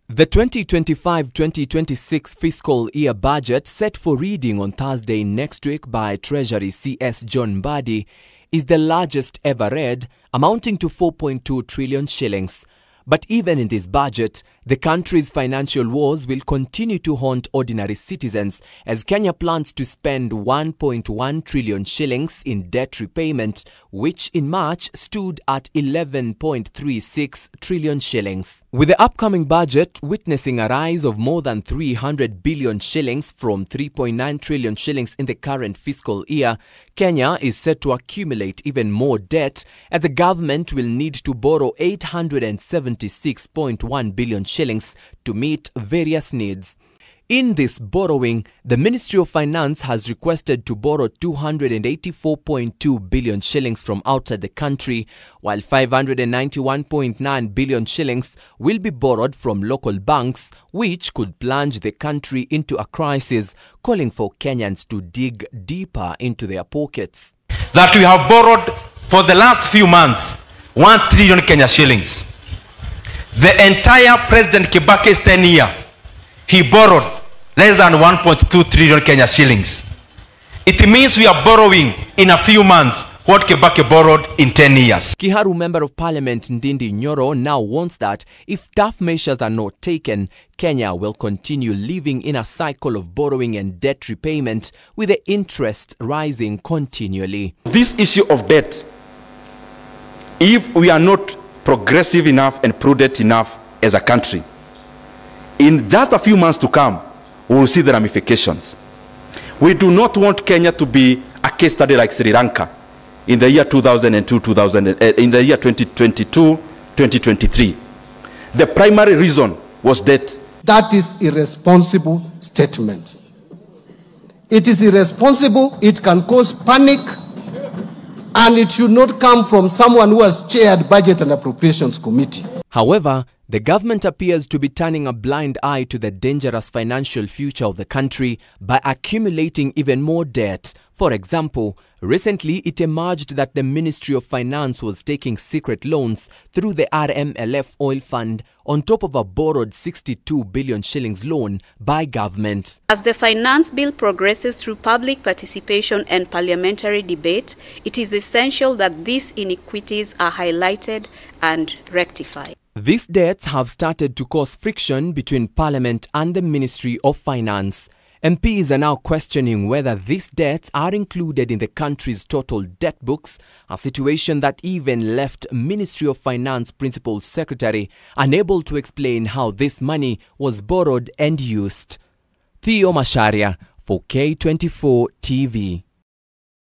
The 2025-2026 fiscal year budget set for reading on Thursday next week by Treasury CS John Mbadi is the largest ever read, amounting to 4.2 trillion shillings. But even in this budget, the country's financial woes will continue to haunt ordinary citizens as Kenya plans to spend 1.1 trillion shillings in debt repayment, which in March stood at 11.36 trillion shillings. With the upcoming budget witnessing a rise of more than 300 billion shillings from 3.9 trillion shillings in the current fiscal year, Kenya is set to accumulate even more debt as the government will need to borrow 876.1 billion shillings to meet various needs. In this borrowing, the Ministry of Finance has requested to borrow 284.2 billion shillings from outside the country, while 591.9 billion shillings will be borrowed from local banks, which could plunge the country into a crisis, calling for Kenyans to dig deeper into their pockets. That we have borrowed for the last few months 1 trillion Kenya shillings. The entire President Kibaki's 10 year, he borrowed less than 1.2 trillion Kenya shillings. It means we are borrowing in a few months what Kibaki borrowed in 10 years. Kiharu Member of Parliament Ndindi Nyoro now warns that if tough measures are not taken, Kenya will continue living in a cycle of borrowing and debt repayment, with the interest rising continually. This issue of debt, if we are not progressive enough and prudent enough as a country, in just a few months to come, we will see the ramifications. We do not want Kenya to be a case study like Sri Lanka in the year 2002, in the year 2022, 2023. The primary reason was debt. That is irresponsible statement. It is irresponsible, it can cause panic, and it should not come from someone who has chaired Budget and Appropriations Committee. However, the government appears to be turning a blind eye to the dangerous financial future of the country by accumulating even more debt. For example, recently it emerged that the Ministry of Finance was taking secret loans through the RMLF oil fund on top of a borrowed 62 billion shillings loan by government. As the finance bill progresses through public participation and parliamentary debate, it is essential that these inequities are highlighted and rectified. These debts have started to cause friction between Parliament and the Ministry of Finance. MPs are now questioning whether these debts are included in the country's total debt books, a situation that even left Ministry of Finance Principal Secretary unable to explain how this money was borrowed and used. Theo Masharia for K24 TV.